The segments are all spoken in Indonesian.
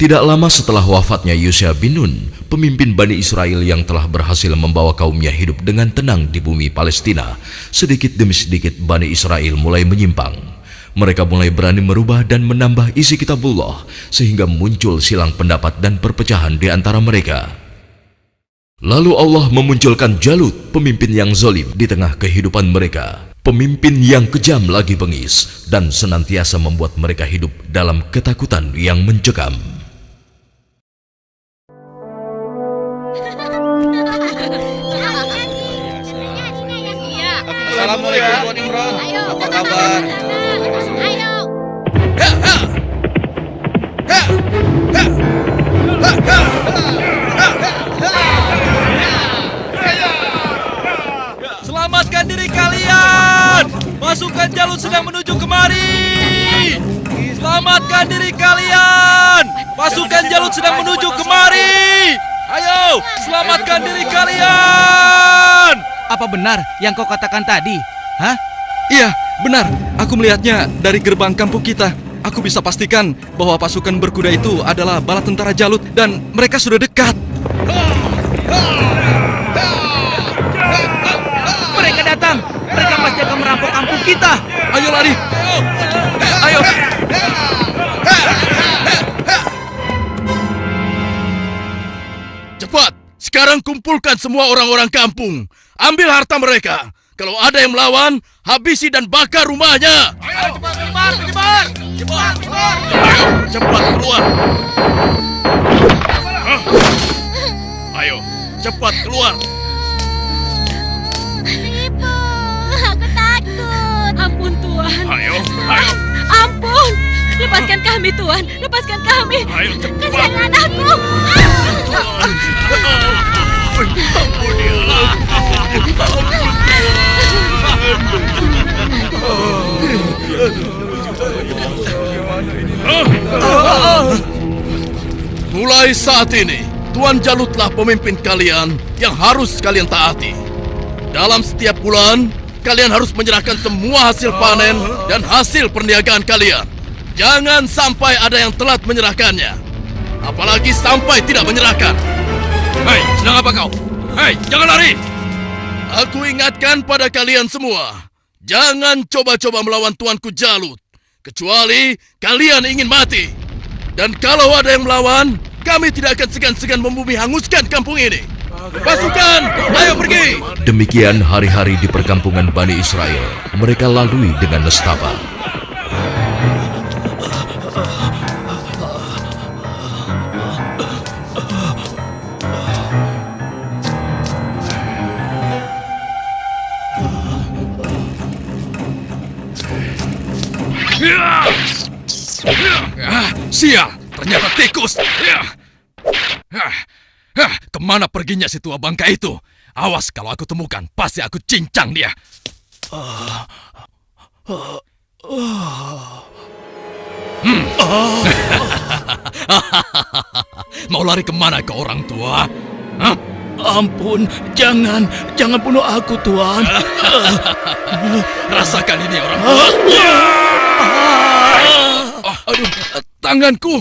Tidak lama setelah wafatnya Yusha bin Nun, pemimpin Bani Israel yang telah berhasil membawa kaumnya hidup dengan tenang di bumi Palestina, sedikit demi sedikit Bani Israel mulai menyimpang. Mereka mulai berani merubah dan menambah isi kitabullah, sehingga muncul silang pendapat dan perpecahan di antara mereka. Lalu Allah memunculkan Jalut, pemimpin yang zalim di tengah kehidupan mereka. Pemimpin yang kejam lagi bengis dan senantiasa membuat mereka hidup dalam ketakutan yang mencekam. Assalamualaikum Tuan Imran. Apa kabar? Ayo. Selamatkan diri kalian! Pasukan Jalut sedang menuju kemari! Selamatkan diri kalian! Pasukan Jalut sedang menuju kemari! Ayo, selamatkan diri kalian! Apa benar yang kau katakan tadi? Hah? Iya, benar. Aku melihatnya dari gerbang kampung kita. Aku bisa pastikan bahwa pasukan berkuda itu adalah bala tentara Jalut dan mereka sudah dekat. Mereka datang. Mereka pasti akan merampok kampung kita. Ayo lari. Ayo. Cepat, sekarang kumpulkan semua orang-orang kampung. Ambil harta mereka. Kalau ada yang melawan, habisi dan bakar rumahnya. Ayo, menyebar. Ayo, cepat keluar. Ayo, cepat keluar. Ibu, aku takut. Ampun Tuan. Ayo. Ampun. Lepaskan kami Tuan. Lepaskan kami. Ayo, cepat. Kasihan anakku. Mulai saat ini, Tuan Jalutlah pemimpin kalian yang harus kalian taati. Dalam setiap bulan, kalian harus menyerahkan semua hasil panen dan hasil perniagaan kalian. Jangan sampai ada yang telat menyerahkannya. Apalagi sampai tidak menyerahkan. Hei, sedang apa kau? Hei, jangan lari. Aku ingatkan pada kalian semua, jangan coba-coba melawan Tuanku Jalut, kecuali kalian ingin mati. Dan kalau ada yang melawan, kami tidak akan segan-segan membumi hanguskan kampung ini. Pasukan, ayo pergi! Demikian hari-hari di perkampungan Bani Israel. Mereka lalui dengan nestapa. Sial, ternyata tikus. Kemana perginya si tua bangka itu? Awas kalau aku temukan, pasti aku cincang dia. Mau lari kemana kau orang tua? Hah? Ampun, jangan bunuh aku, Tuan. Rasakan ini orang tua. Aduh, tanganku.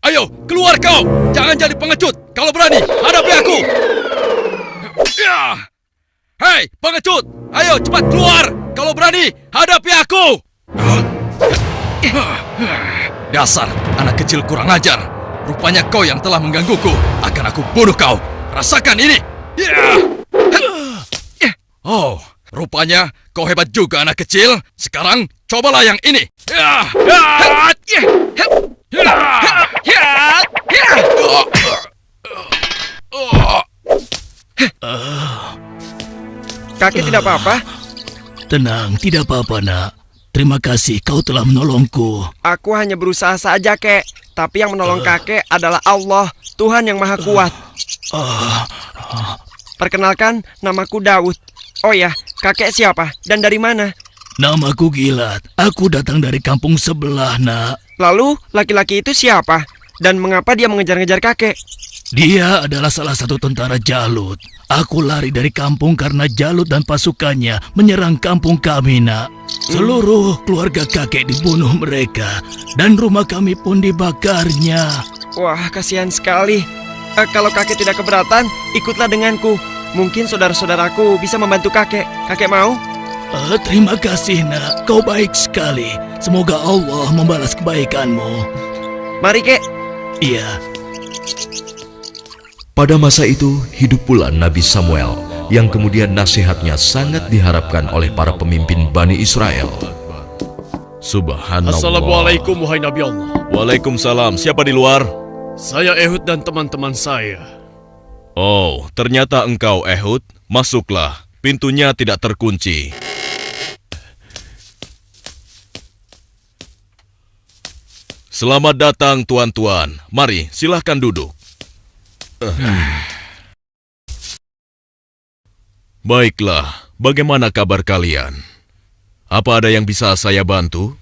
Ayo, keluar kau. Jangan jadi pengecut. Kalau berani, hadapi aku. Hei, pengecut. Ayo, cepat keluar. Kalau berani, hadapi aku. Dasar anak kecil kurang ajar. Rupanya kau yang telah menggangguku. Akan aku bunuh kau. Rasakan ini. Oh, rupanya kau hebat juga anak kecil. Sekarang cobalah yang ini. Kakek tidak apa-apa? Tenang, tidak apa-apa, Nak. Terima kasih kau telah menolongku. Aku hanya berusaha saja, Kek. Tapi yang menolong kakek adalah Allah, Tuhan yang Maha Kuat. Perkenalkan, namaku Daud. Oh ya, kakek siapa dan dari mana? Namaku Gilat. Aku datang dari kampung sebelah, Nak. Lalu, laki-laki itu siapa? Dan mengapa dia mengejar-ngejar kakek? Dia adalah salah satu tentara Jalut. Aku lari dari kampung karena Jalut dan pasukannya menyerang kampung kami, Nak. Seluruh keluarga kakek dibunuh mereka, dan rumah kami pun dibakarnya. Wah, kasihan sekali. Kalau kakek tidak keberatan, ikutlah denganku. Mungkin saudara-saudaraku bisa membantu kakek. Kakek mau? Terima kasih, Nak. Kau baik sekali. Semoga Allah membalas kebaikanmu. Mari, Kek. Iya. Pada masa itu, hidup pula Nabi Samuel, yang kemudian nasihatnya sangat diharapkan oleh para pemimpin Bani Israel. Subhanallah. Assalamualaikum wahai Nabi Allah. Waalaikumsalam. Siapa di luar? Saya Ehud dan teman-teman saya. Oh, ternyata engkau Ehud. Masuklah. Pintunya tidak terkunci. Selamat datang tuan-tuan. Mari, silahkan duduk. Baiklah, bagaimana kabar kalian? Apa ada yang bisa saya bantu?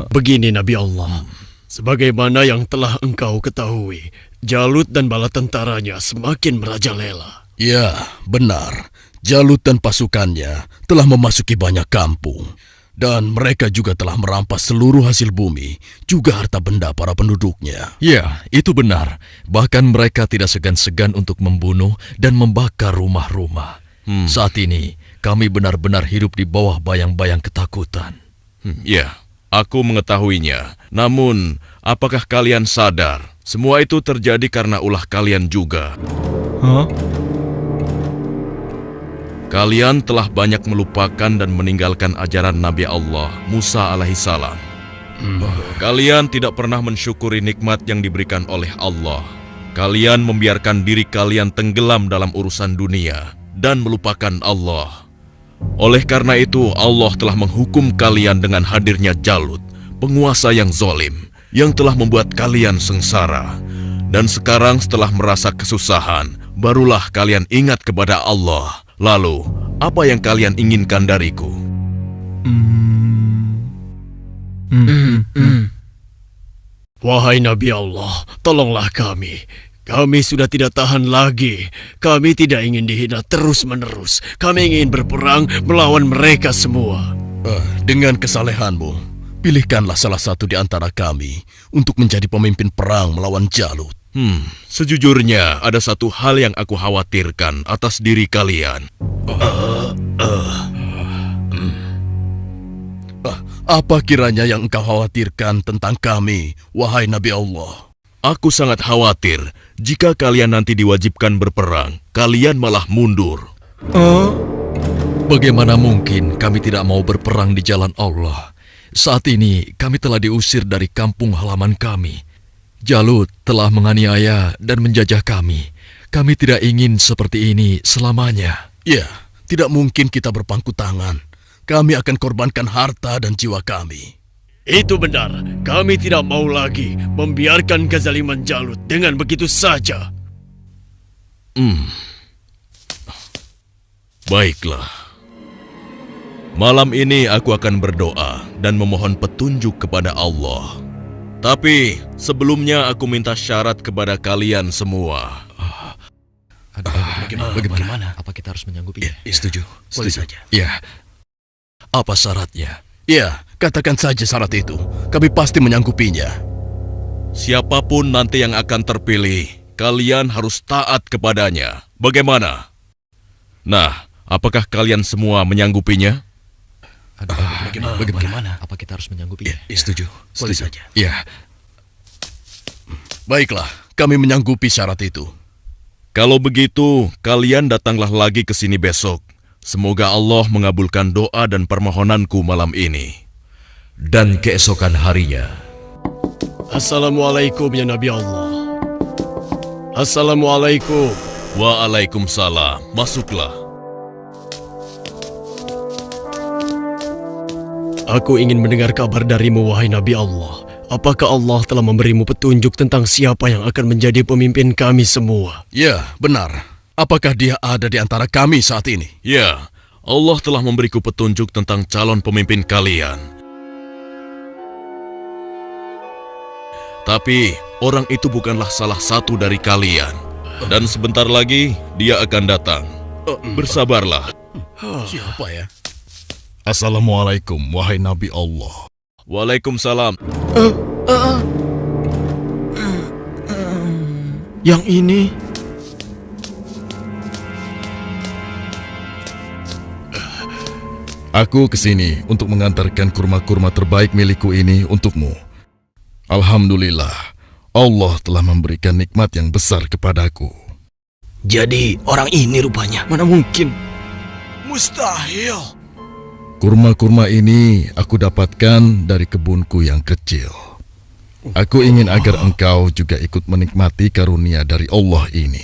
Begini Nabi Allah. Sebagaimana yang telah engkau ketahui, Jalut dan bala tentaranya semakin merajalela. Ya, benar. Jalut dan pasukannya telah memasuki banyak kampung. Dan mereka juga telah merampas seluruh hasil bumi, juga harta benda para penduduknya. Ya, itu benar. Bahkan mereka tidak segan-segan untuk membunuh dan membakar rumah-rumah. Saat ini, kami benar-benar hidup di bawah bayang-bayang ketakutan. Ya, aku mengetahuinya. Namun, apakah kalian sadar? Semua itu terjadi karena ulah kalian juga. Kalian telah banyak melupakan dan meninggalkan ajaran Nabi Allah, Musa alaihissalam. Kalian tidak pernah mensyukuri nikmat yang diberikan oleh Allah. Kalian membiarkan diri kalian tenggelam dalam urusan dunia dan melupakan Allah. Oleh karena itu, Allah telah menghukum kalian dengan hadirnya Jalut, penguasa yang zalim, yang telah membuat kalian sengsara. Dan sekarang setelah merasa kesusahan, barulah kalian ingat kepada Allah. Lalu, apa yang kalian inginkan dariku? Wahai Nabi Allah, tolonglah kami. Kami sudah tidak tahan lagi. Kami tidak ingin dihina terus-menerus. Kami ingin berperang melawan mereka semua. Dengan kesalehanmu, pilihkanlah salah satu di antara kami untuk menjadi pemimpin perang melawan Jalut. Sejujurnya ada satu hal yang aku khawatirkan atas diri kalian. Apa kiranya yang engkau khawatirkan tentang kami, wahai Nabi Allah? Aku sangat khawatir jika kalian nanti diwajibkan berperang, kalian malah mundur. Bagaimana mungkin kami tidak mau berperang di jalan Allah? Saat ini kami telah diusir dari kampung halaman kami. Jalut telah menganiaya dan menjajah kami. Kami tidak ingin seperti ini selamanya. Ya, tidak mungkin kita berpangku tangan. Kami akan korbankan harta dan jiwa kami. Itu benar. Kami tidak mau lagi membiarkan kezaliman Jalut dengan begitu saja. Baiklah. Malam ini aku akan berdoa dan memohon petunjuk kepada Allah. Tapi sebelumnya aku minta syarat kepada kalian semua. Bagaimana? Apa kita harus menyanggupinya? Setuju. Boleh saja. Ya. Apa syaratnya? Ya, katakan saja syarat itu. Kami pasti menyanggupinya. Siapapun nanti yang akan terpilih, kalian harus taat kepadanya. Bagaimana? Nah, apakah kalian semua menyanggupinya? Bagaimana? Apa kita harus menyanggupinya? Setuju. Boleh saja. Ya. Baiklah, kami menyanggupi syarat itu. Kalau begitu, kalian datanglah lagi ke sini besok. Semoga Allah mengabulkan doa dan permohonanku malam ini. Dan keesokan harinya, Assalamualaikum ya Nabi Allah. Assalamualaikum. Waalaikumsalam. Masuklah. Aku ingin mendengar kabar darimu, wahai Nabi Allah. Apakah Allah telah memberimu petunjuk tentang siapa yang akan menjadi pemimpin kami semua? Ya, benar. Apakah dia ada di antara kami saat ini? Ya, Allah telah memberiku petunjuk tentang calon pemimpin kalian. Tapi orang itu bukanlah salah satu dari kalian. Dan sebentar lagi dia akan datang. Bersabarlah. Siapa ya? Assalamualaikum, wahai Nabi Allah. Waalaikumsalam. Yang ini... Aku kesini untuk mengantarkan kurma-kurma terbaik milikku ini untukmu. Alhamdulillah, Allah telah memberikan nikmat yang besar kepadaku. Jadi orang ini rupanya. Mana mungkin? Mustahil. Kurma-kurma ini aku dapatkan dari kebunku yang kecil. Aku ingin agar engkau juga ikut menikmati karunia dari Allah ini.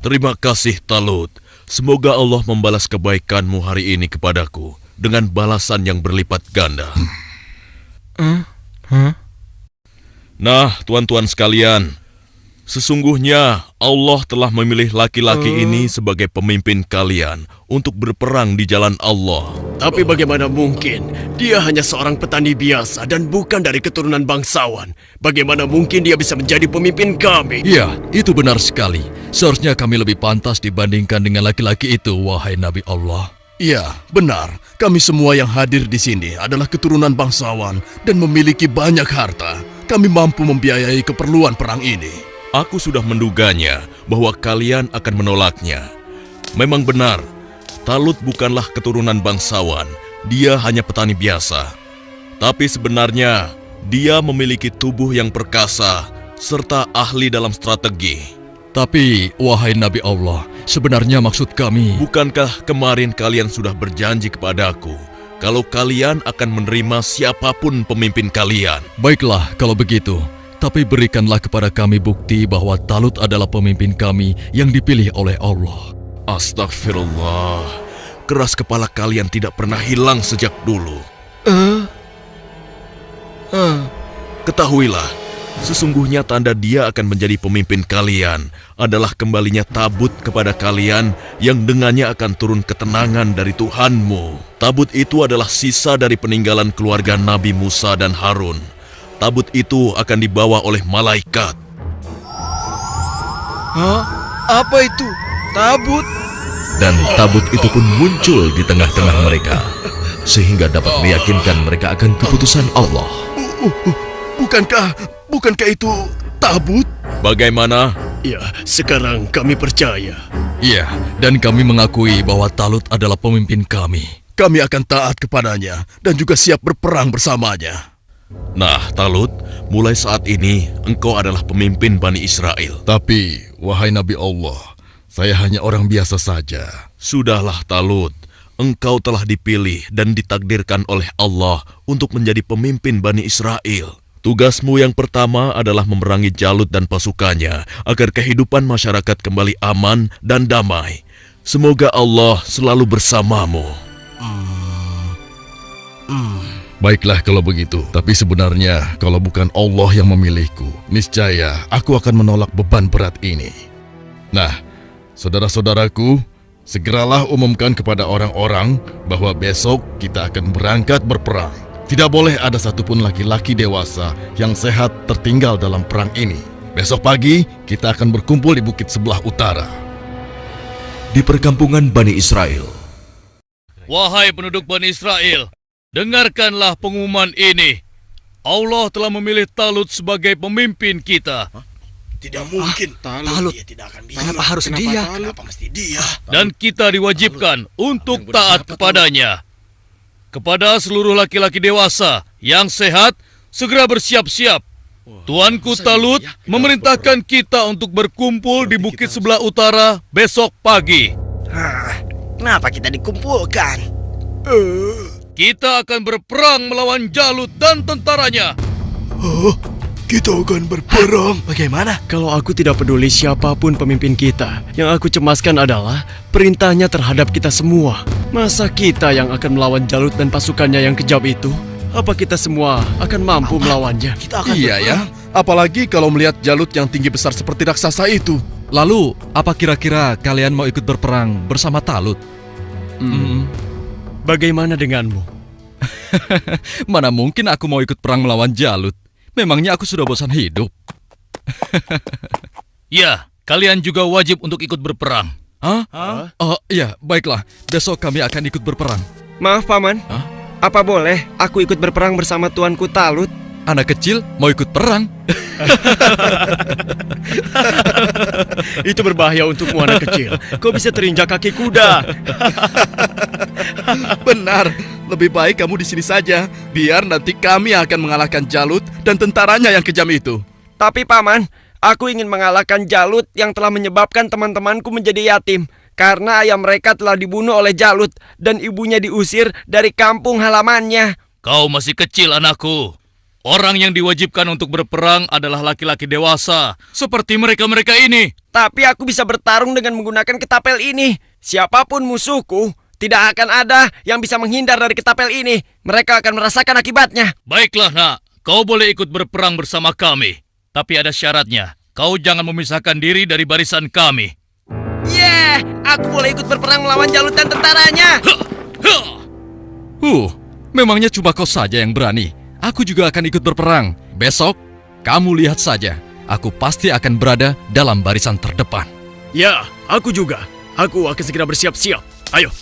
Terima kasih Talut. Semoga Allah membalas kebaikanmu hari ini kepadaku dengan balasan yang berlipat ganda. Nah, tuan-tuan sekalian, sesungguhnya Allah telah memilih laki-laki ini sebagai pemimpin kalian untuk berperang di jalan Allah. Tapi bagaimana mungkin? Dia hanya seorang petani biasa dan bukan dari keturunan bangsawan. Bagaimana mungkin dia bisa menjadi pemimpin kami? Iya, itu benar sekali. Seharusnya kami lebih pantas dibandingkan dengan laki-laki itu, wahai Nabi Allah. Iya, benar. Kami semua yang hadir di sini adalah keturunan bangsawan dan memiliki banyak harta. Kami mampu membiayai keperluan perang ini. Aku sudah menduganya bahwa kalian akan menolaknya. Memang benar, Talut bukanlah keturunan bangsawan. Dia hanya petani biasa. Tapi sebenarnya, dia memiliki tubuh yang perkasa serta ahli dalam strategi. Tapi, wahai Nabi Allah, sebenarnya maksud kami... Bukankah kemarin kalian sudah berjanji kepadaku kalau kalian akan menerima siapapun pemimpin kalian? Baiklah, kalau begitu. Tapi berikanlah kepada kami bukti bahwa Talut adalah pemimpin kami yang dipilih oleh Allah. Astagfirullah. Keras kepala kalian tidak pernah hilang sejak dulu. Ketahuilah, sesungguhnya tanda dia akan menjadi pemimpin kalian adalah kembalinya tabut kepada kalian yang dengannya akan turun ketenangan dari Tuhanmu. Tabut itu adalah sisa dari peninggalan keluarga Nabi Musa dan Harun. Tabut itu akan dibawa oleh malaikat. Hah? Apa itu? Tabut? Dan tabut itu pun muncul di tengah-tengah mereka, sehingga dapat meyakinkan mereka akan keputusan Allah. Bukankah itu tabut? Bagaimana? Ya, sekarang kami percaya. Iya, dan kami mengakui bahwa Talut adalah pemimpin kami. Kami akan taat kepadanya dan juga siap berperang bersamanya. Nah, Talut, mulai saat ini engkau adalah pemimpin Bani Israel. Tapi, wahai Nabi Allah, saya hanya orang biasa saja. Sudahlah, Talut. Engkau telah dipilih dan ditakdirkan oleh Allah untuk menjadi pemimpin Bani Israel. Tugasmu yang pertama adalah memerangi Jalut dan pasukannya agar kehidupan masyarakat kembali aman dan damai. Semoga Allah selalu bersamamu. Baiklah kalau begitu, tapi sebenarnya kalau bukan Allah yang memilihku, niscaya aku akan menolak beban berat ini. Nah, saudara-saudaraku, segeralah umumkan kepada orang-orang bahwa besok kita akan berangkat berperang. Tidak boleh ada satupun laki-laki dewasa yang sehat tertinggal dalam perang ini. Besok pagi kita akan berkumpul di bukit sebelah utara. Di perkampungan Bani Israel, Wahai penduduk Bani Israel, dengarkanlah pengumuman ini. Allah telah memilih Talut sebagai pemimpin kita. Tidak mungkin. Talut. Dia tidak akan bisa. Kenapa harus dia? Kenapa mesti dia? Dan kita diwajibkan untuk taat kepadanya. Kepada seluruh laki-laki dewasa yang sehat, segera bersiap-siap. Tuanku Talut memerintahkan kita untuk berkumpul di bukit sebelah utara besok pagi. Kenapa kita dikumpulkan? Kita akan berperang melawan Jalut dan tentaranya. Kita akan berperang. Bagaimana? Kalau aku tidak peduli siapapun pemimpin kita, yang aku cemaskan adalah perintahnya terhadap kita semua. Masa kita yang akan melawan Jalut dan pasukannya yang kejam itu? Apa kita semua akan mampu melawannya? Kita akan Iya ya, apalagi kalau melihat Jalut yang tinggi besar seperti raksasa itu. Lalu, apa kira-kira kalian mau ikut berperang bersama Talut? Bagaimana denganmu? Mana mungkin aku mau ikut perang melawan Jalut. Memangnya aku sudah bosan hidup? Ya, kalian juga wajib untuk ikut berperang. Hah? Oh iya, baiklah. Besok kami akan ikut berperang. Maaf, Paman. Hah? Apa boleh aku ikut berperang bersama tuanku Talut? Anak kecil mau ikut perang? Itu berbahaya untukmu anak kecil. Kau bisa terinjak kaki kuda. Benar, lebih baik kamu di sini saja. Biar nanti kami akan mengalahkan Jalut dan tentaranya yang kejam itu. Tapi Paman, aku ingin mengalahkan Jalut yang telah menyebabkan teman-temanku menjadi yatim. Karena ayah mereka telah dibunuh oleh Jalut dan ibunya diusir dari kampung halamannya. Kau masih kecil, anakku. Orang yang diwajibkan untuk berperang adalah laki-laki dewasa, seperti mereka-mereka ini. Tapi aku bisa bertarung dengan menggunakan ketapel ini. Siapapun musuhku, tidak akan ada yang bisa menghindar dari ketapel ini. Mereka akan merasakan akibatnya. Baiklah, nak. Kau boleh ikut berperang bersama kami. Tapi ada syaratnya. Kau jangan memisahkan diri dari barisan kami. Aku boleh ikut berperang melawan Jalut dan tentaranya. Memangnya cuma kau saja yang berani. Aku juga akan ikut berperang. Besok, kamu lihat saja. Aku pasti akan berada dalam barisan terdepan. Ya, aku juga. Aku akan segera bersiap-siap. Ayo.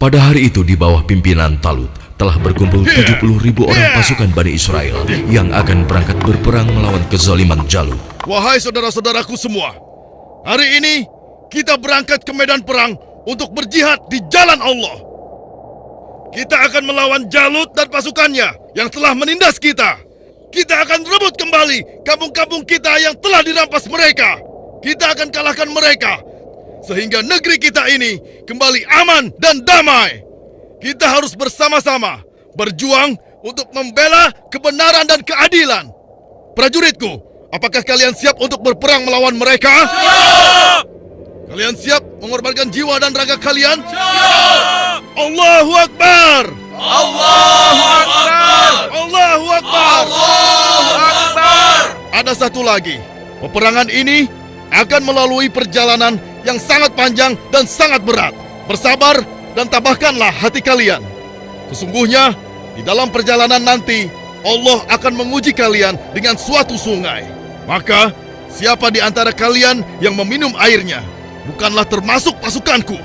Pada hari itu di bawah pimpinan Talut telah berkumpul 70.000 orang pasukan Bani Israel yang akan berangkat berperang melawan kezaliman Jalut. Wahai saudara-saudaraku semua, hari ini kita berangkat ke medan perang untuk berjihad di jalan Allah. Kita akan melawan Jalut dan pasukannya yang telah menindas kita. Kita akan rebut kembali kampung-kampung kita yang telah dirampas mereka. Kita akan kalahkan mereka sehingga negeri kita ini kembali aman dan damai. Kita harus bersama-sama berjuang untuk membela kebenaran dan keadilan. Prajuritku, apakah kalian siap untuk berperang melawan mereka? Siap! Kalian siap mengorbankan jiwa dan raga kalian? Siap! Allahu Akbar! Allahu Akbar! Allahu Akbar! Allahu Akbar! Ada satu lagi. Peperangan ini akan melalui perjalanan yang sangat panjang dan sangat berat. Bersabar dan tabahkanlah hati kalian. Sesungguhnya di dalam perjalanan nanti Allah akan menguji kalian dengan suatu sungai. Maka siapa di antara kalian yang meminum airnya bukanlah termasuk pasukanku.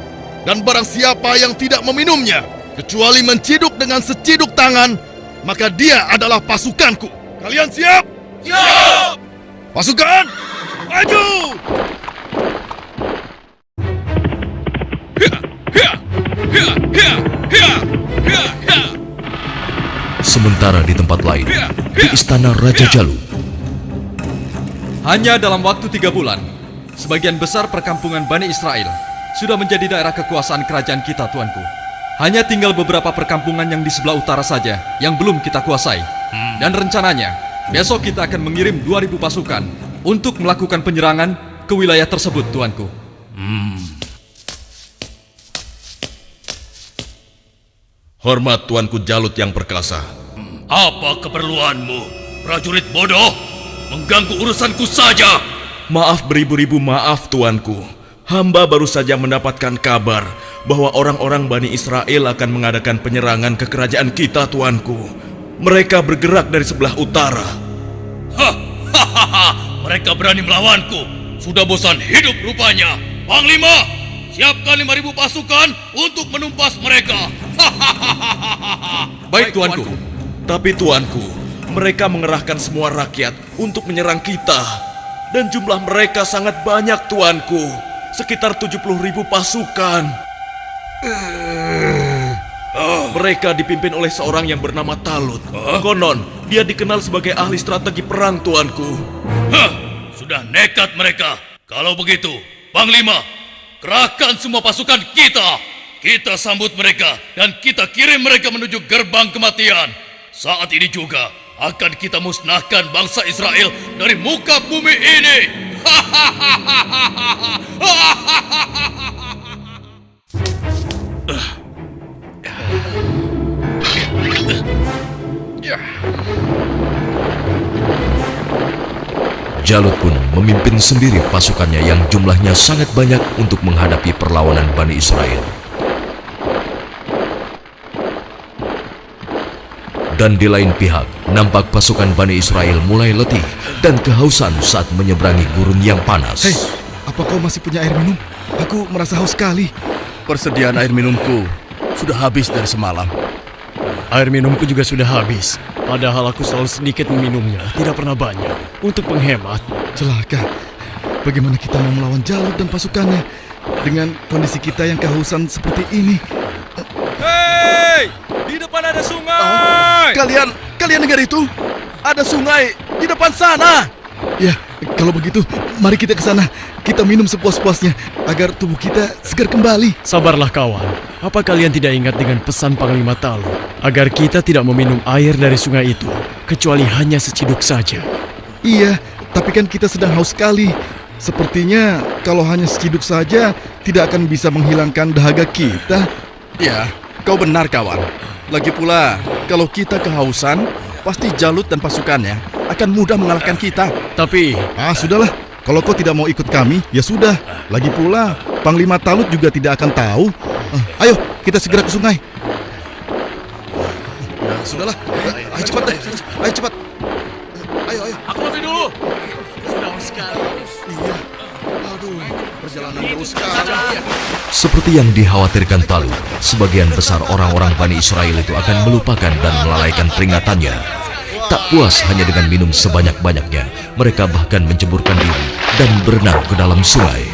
Dan barang siapa yang tidak meminumnya kecuali menciduk dengan seciduk tangan, maka dia adalah pasukanku. Kalian siap? Siap! Pasukan, maju! Sementara di tempat lain, di istana Raja Jalut, hanya dalam waktu 3 bulan, sebagian besar perkampungan Bani Israel sudah menjadi daerah kekuasaan kerajaan kita, tuanku. Hanya tinggal beberapa perkampungan yang di sebelah utara saja yang belum kita kuasai. Dan rencananya, besok kita akan mengirim 2.000 pasukan untuk melakukan penyerangan ke wilayah tersebut, tuanku. Hormat tuanku Jalut yang perkasa. Apa keperluanmu, prajurit bodoh? Mengganggu urusanku saja. Maaf beribu-ribu maaf tuanku. Hamba baru saja mendapatkan kabar bahwa orang-orang Bani Israel akan mengadakan penyerangan ke kerajaan kita, tuanku. Mereka bergerak dari sebelah utara. Mereka berani melawanku. Sudah bosan hidup rupanya. Panglima, siapkan 5.000 pasukan untuk menumpas mereka. Baik, tuanku. Tapi tuanku, mereka mengerahkan semua rakyat untuk menyerang kita. Dan jumlah mereka sangat banyak, tuanku. Sekitar 70.000 pasukan. Mereka dipimpin oleh seorang yang bernama Talut. Konon, dia dikenal sebagai ahli strategi perang, tuanku. Sudah nekat mereka. Kalau begitu, Panglima, kerahkan semua pasukan kita. Kita sambut mereka dan kita kirim mereka menuju gerbang kematian. Saat ini juga akan kita musnahkan bangsa Israel dari muka bumi ini. Jalut pun memimpin sendiri pasukannya yang jumlahnya sangat banyak untuk menghadapi perlawanan Bani Israel. Dan di lain pihak, nampak pasukan Bani Israel mulai letih dan kehausan saat menyeberangi gurun yang panas. Hei, apa kau masih punya air minum? Aku merasa haus sekali. Persediaan air minumku sudah habis dari semalam. Air minumku juga sudah habis. Padahal aku selalu sedikit meminumnya, tidak pernah banyak. Untuk menghemat. Celaka. Bagaimana kita mau melawan Jalut dan pasukannya dengan kondisi kita yang kehausan seperti ini? Hei, di depan ada sungai. Kalian dengar itu? Ada sungai di depan sana. Ya, kalau begitu, mari kita ke sana. Kita minum sepuas-puasnya agar tubuh kita segar kembali. Sabarlah kawan. Apa kalian tidak ingat dengan pesan Panglima Talut agar kita tidak meminum air dari sungai itu kecuali hanya seciduk saja? Iya, tapi kan kita sedang haus sekali. Sepertinya kalau hanya seciduk saja tidak akan bisa menghilangkan dahaga kita. Ya, kau benar kawan. Lagi pula, kalau kita kehausan, pasti Jalut dan pasukannya akan mudah mengalahkan kita. Tapi, sudahlah. Kalau kau tidak mau ikut kami, ya sudah. Lagi pula, Panglima Talut juga tidak akan tahu. Ayo, kita segera ke sungai. Ya, sudahlah. Ayo cepat deh. Ayo cepat. Ayo. Aku lebih dulu. sudah sekali. Iya. Aduh, perjalanan terus sekali. Seperti yang dikhawatirkan Talut, sebagian besar orang-orang Bani Israel itu akan melupakan dan melalaikan peringatannya. Tak puas hanya dengan minum sebanyak-banyaknya, mereka bahkan menceburkan diri dan berenang ke dalam sungai.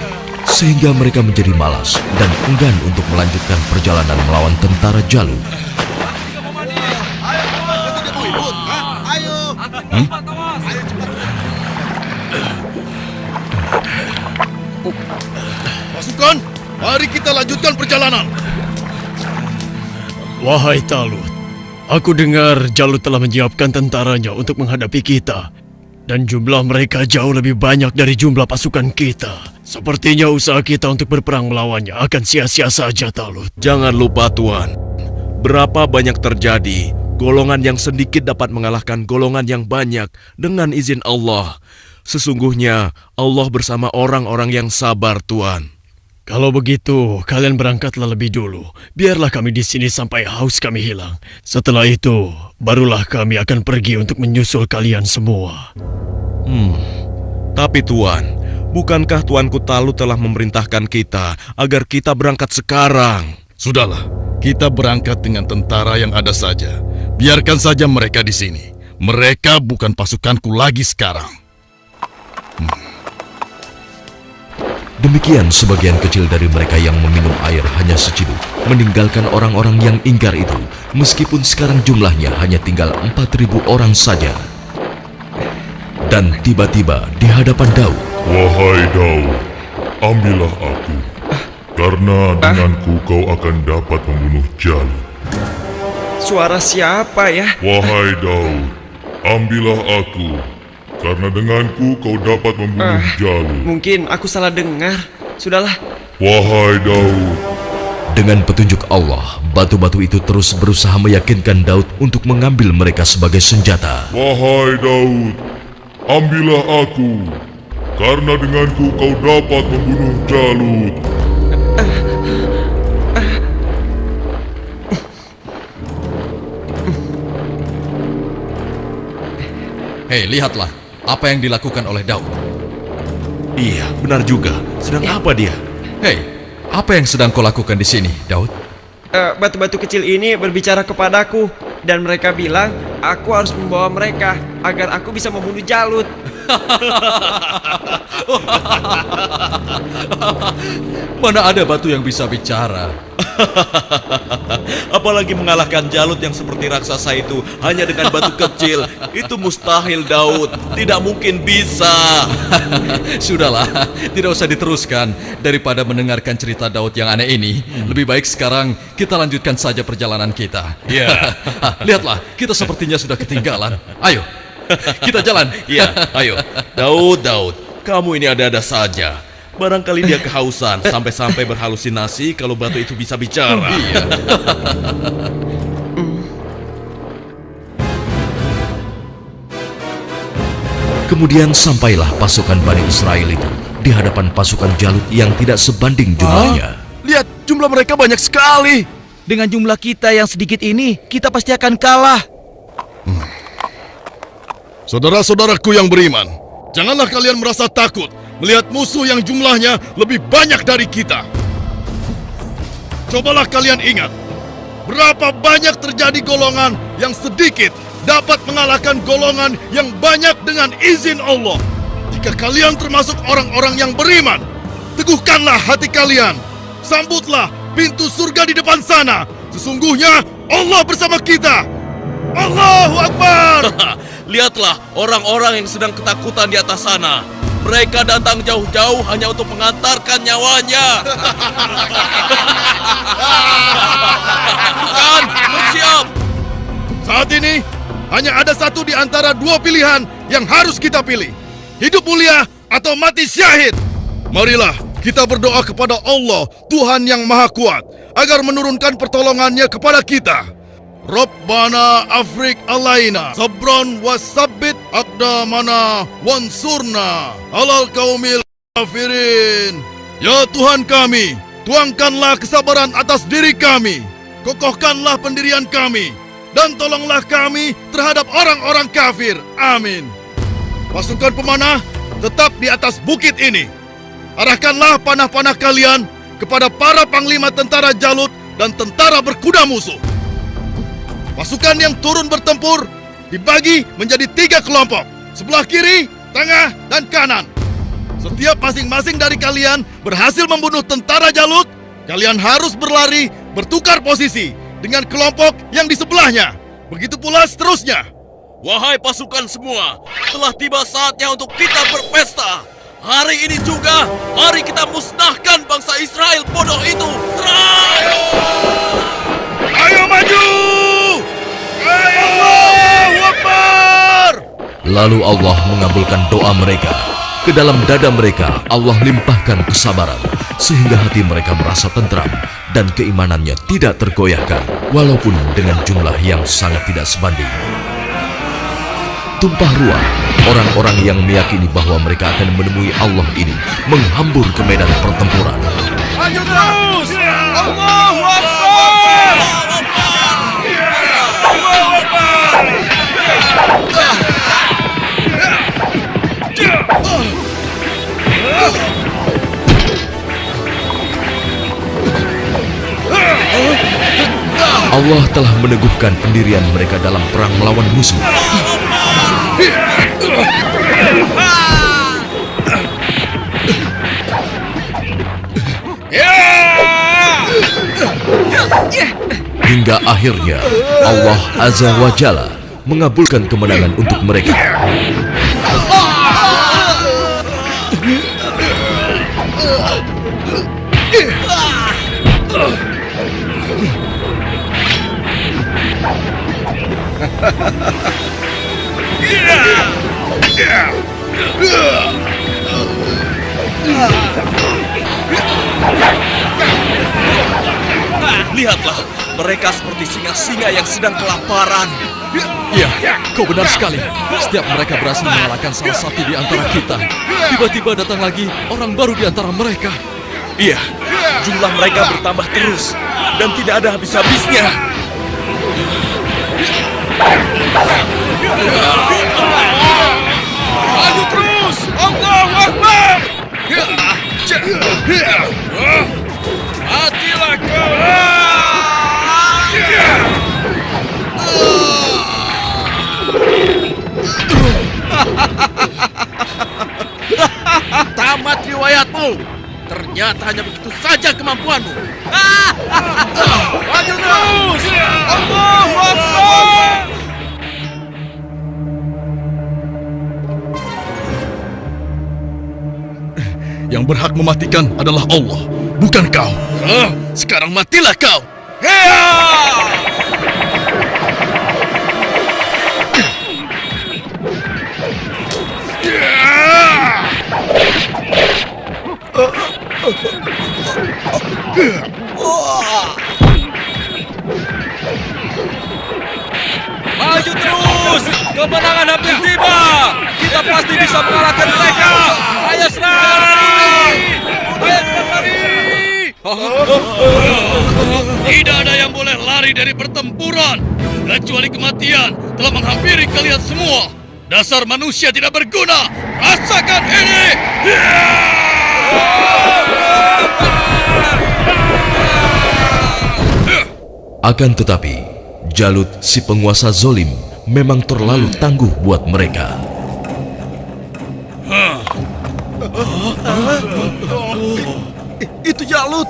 Sehingga mereka menjadi malas dan enggan untuk melanjutkan perjalanan melawan tentara Jalut. Pasukan, mari kita lanjutkan perjalanan. Wahai Talut, aku dengar Jalut telah menyiapkan tentaranya untuk menghadapi kita. Dan jumlah mereka jauh lebih banyak dari jumlah pasukan kita. Sepertinya usaha kita untuk berperang melawannya akan sia-sia saja, Talut. Jangan lupa Tuan, berapa banyak terjadi, golongan yang sedikit dapat mengalahkan golongan yang banyak dengan izin Allah. Sesungguhnya Allah bersama orang-orang yang sabar, Tuan. Kalau begitu, kalian berangkatlah lebih dulu. Biarlah kami di sini sampai haus kami hilang. Setelah itu, barulah kami akan pergi untuk menyusul kalian semua. Tapi Tuan, bukankah Tuanku Talut telah memerintahkan kita agar kita berangkat sekarang? Sudahlah, kita berangkat dengan tentara yang ada saja. Biarkan saja mereka di sini. Mereka bukan pasukanku lagi sekarang. Demikian sebagian kecil dari mereka yang meminum air hanya seciduk, meninggalkan orang-orang yang ingkar itu, meskipun sekarang jumlahnya hanya tinggal 4.000 orang saja. Dan tiba-tiba di hadapan Daud, Wahai Daud, ambillah aku, karena denganku kau akan dapat membunuh Jalut. Suara siapa ya? Wahai Daud, ambillah aku, karena denganku kau dapat membunuh Jalut. Mungkin aku salah dengar. Sudahlah. Wahai Daud. Dengan petunjuk Allah, batu-batu itu terus berusaha meyakinkan Daud untuk mengambil mereka sebagai senjata. Wahai Daud, ambillah aku, karena denganku kau dapat membunuh Jalut. Hei, lihatlah apa yang dilakukan oleh Daud. Iya, benar juga. Sedang apa dia? Hei, apa yang sedang kau lakukan di sini, Daud? Batu-batu kecil ini berbicara kepadaku dan mereka bilang aku harus membawa mereka agar aku bisa membunuh Jalut. Mana ada batu yang bisa bicara? Apalagi mengalahkan Jalut yang seperti raksasa itu hanya dengan batu kecil. Itu mustahil, Daud. Tidak mungkin bisa. Sudahlah, tidak usah diteruskan. Daripada mendengarkan cerita Daud yang aneh ini, lebih baik sekarang kita lanjutkan saja perjalanan kita. Ya. Lihatlah, kita sepertinya sudah ketinggalan. Ayo, kita jalan. Ya, ayo. Daud, kamu ini ada-ada saja. Barangkali dia kehausan sampai-sampai berhalusinasi kalau batu itu bisa bicara. Iya. Kemudian sampailah pasukan Bani Israel itu di hadapan pasukan Jalut yang tidak sebanding jumlahnya. Lihat, jumlah mereka banyak sekali. Dengan jumlah kita yang sedikit ini, kita pasti akan kalah. Saudara-saudaraku yang beriman, janganlah kalian merasa takut melihat musuh yang jumlahnya lebih banyak dari kita. Cobalah kalian ingat, berapa banyak terjadi golongan yang sedikit dapat mengalahkan golongan yang banyak dengan izin Allah. Jika kalian termasuk orang-orang yang beriman, teguhkanlah hati kalian. Sambutlah pintu surga di depan sana. Sesungguhnya Allah bersama kita. Allahu Akbar. Lihatlah orang-orang yang sedang ketakutan di atas sana. Mereka datang jauh-jauh hanya untuk mengantarkan nyawanya. Kan, bersiap. Saat ini hanya ada satu di antara dua pilihan yang harus kita pilih. Hidup mulia atau mati syahid. Marilah kita berdoa kepada Allah, Tuhan yang Maha Kuat, agar menurunkan pertolongannya kepada kita. Rabbana afrik alaina sabran wasabbit aqdamana wansurna alal qaumil kafirin. Ya Tuhan kami, tuangkanlah kesabaran atas diri kami, kokohkanlah pendirian kami, dan tolonglah kami terhadap orang-orang kafir. Amin. Pasukan pemanah tetap di atas bukit ini. Arahkanlah panah-panah kalian kepada para panglima tentara Jalut dan tentara berkuda musuh. Pasukan yang turun bertempur dibagi menjadi 3 kelompok, sebelah kiri, tengah, dan kanan. Setiap masing-masing dari kalian berhasil membunuh tentara Jalut, kalian harus berlari bertukar posisi dengan kelompok yang di sebelahnya. Begitu pula seterusnya. Wahai pasukan semua, telah tiba saatnya untuk kita berpesta. Hari ini juga, mari kita musnahkan bangsa Israel bodoh itu. Serang! Ayo maju! Allahu Akbar! Lalu Allah mengabulkan doa mereka. Ke dalam dada mereka Allah limpahkan kesabaran, sehingga hati mereka merasa tentram dan keimanannya tidak tergoyahkan, walaupun dengan jumlah yang sangat tidak sebanding. Tumpah ruah, orang-orang yang meyakini bahwa mereka akan menemui Allah ini menghambur ke medan pertempuran. Maju terus! Allahu Akbar! Allahu Akbar! Allah telah meneguhkan pendirian mereka dalam perang melawan musuh. Hingga akhirnya Allah Azza wa Jalla mengabulkan kemenangan untuk mereka. Lihatlah, mereka seperti singa-singa yang sedang kelaparan. Iya, kau benar sekali. Setiap mereka berhasil mengalahkan salah satu di antara kita, tiba-tiba datang lagi orang baru di antara mereka. Iya, jumlah mereka bertambah terus dan tidak ada habis-habisnya. Maju terus! Allahu Akbar! Matilah kau! Tamat riwayatmu. Ternyata hanya begitu saja kemampuanmu. Maju terus! Allahu Akbar! Yang berhak mematikan adalah Allah, bukan kau. Sekarang matilah kau. Maju terus! Kemenangan hampir tiba! Kita pasti bisa mengalahkan mereka! Ayo serang! Ayo serang lari! Tidak ada yang boleh lari dari pertempuran, kecuali kematian telah menghampiri kalian semua. Dasar manusia tidak berguna. Rasakan ini. Akan tetapi, Jalut si penguasa zolim memang terlalu tangguh buat mereka. Itu Jalut.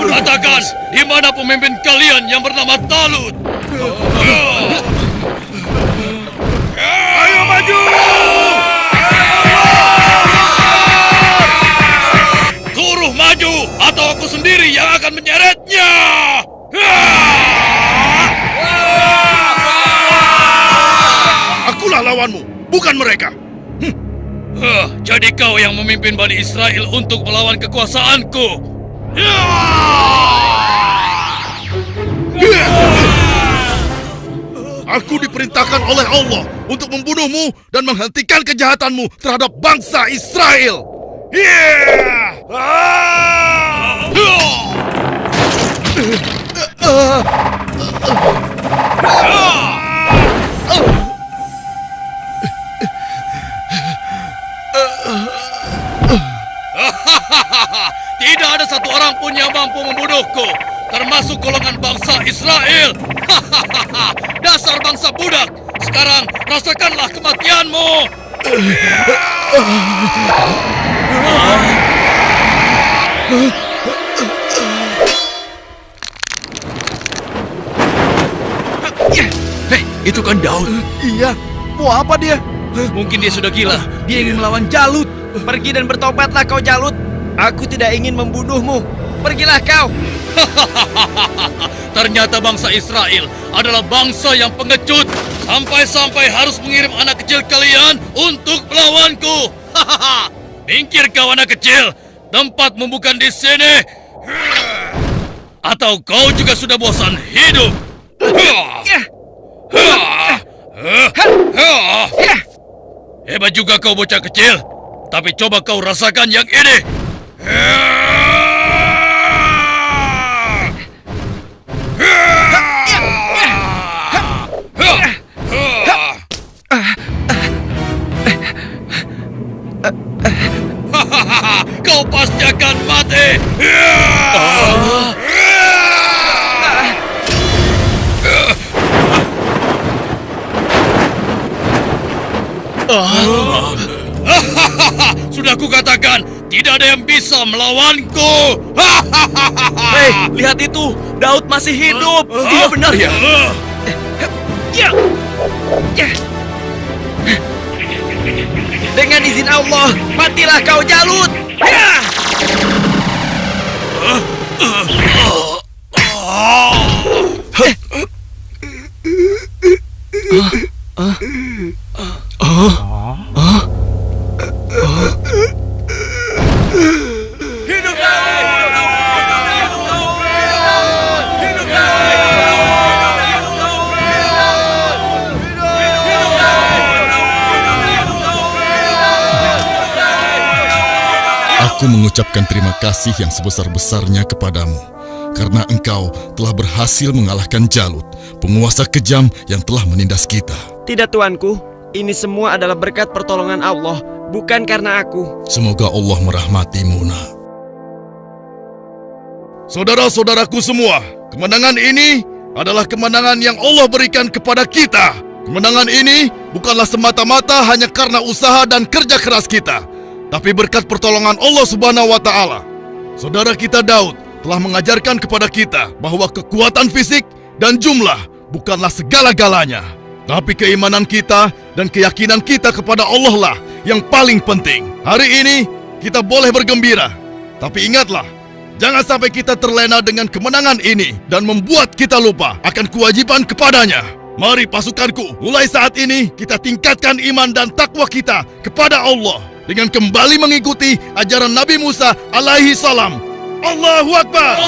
Katakan, di mana pemimpin kalian yang bernama Talut? Ayo maju! Suruh maju, atau aku sendiri yang akan menyeretnya! Akulah lawanmu, bukan mereka. Jadi kau yang memimpin Bani Israel untuk melawan kekuasaanku. Aku diperintahkan oleh Allah untuk membunuhmu dan menghentikan kejahatanmu terhadap bangsa Israel. Tidak ada satu orang pun yang mampu membunuhku, termasuk golongan bangsa Israel. Dasar bangsa budak. Sekarang rasakanlah kematianmu. Hei, itu kan Daud. Iya, mau apa dia? Mungkin dia sudah gila. Dia ingin melawan Jalut. Pergi dan bertobatlah kau Jalut. Aku tidak ingin membunuhmu. Pergilah kau. Ternyata bangsa Israel adalah bangsa yang pengecut. Sampai-sampai harus mengirim anak kecil kalian untuk melawanku. Minggir kau anak kecil. Tempatmu bukan di sini. Atau kau juga sudah bosan hidup? Hebat juga kau bocah kecil. Tapi coba kau rasakan yang ini. Kau pasti akan mati. Sudah kukatakan, tidak ada yang bisa melawanku. Hei, lihat itu. Daud masih hidup. Iya benar ya. Dengan izin Allah, matilah kau Jalut. Aku mengucapkan terima kasih yang sebesar-besarnya kepadamu, karena engkau telah berhasil mengalahkan Jalut, penguasa kejam yang telah menindas kita. Tidak tuanku, ini semua adalah berkat pertolongan Allah, bukan karena aku. Semoga Allah merahmatimu, nak. Saudara-saudaraku semua, kemenangan ini adalah kemenangan yang Allah berikan kepada kita. Kemenangan ini bukanlah semata-mata hanya karena usaha dan kerja keras kita, tapi berkat pertolongan Allah Subhanahu wa Ta'ala. Saudara kita Daud telah mengajarkan kepada kita bahwa kekuatan fisik dan jumlah bukanlah segala-galanya, tapi keimanan kita dan keyakinan kita kepada Allah lah yang paling penting. Hari ini kita boleh bergembira, tapi ingatlah, jangan sampai kita terlena dengan kemenangan ini dan membuat kita lupa akan kewajiban kepadanya. Mari pasukanku, mulai saat ini kita tingkatkan iman dan takwa kita kepada Allah dengan kembali mengikuti ajaran Nabi Musa alaihi salam. Allahu Akbar!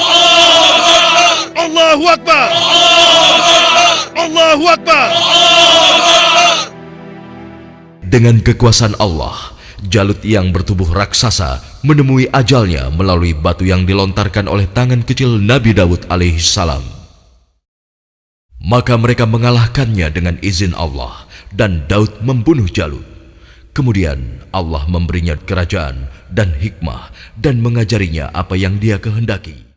Allahu Akbar! Allahu Akbar! Dengan kekuasaan Allah, Jalut yang bertubuh raksasa menemui ajalnya melalui batu yang dilontarkan oleh tangan kecil Nabi Daud alaihissalam. Maka mereka mengalahkannya dengan izin Allah dan Daud membunuh Jalut. Kemudian Allah memberinya kerajaan dan hikmah dan mengajarinya apa yang Dia kehendaki.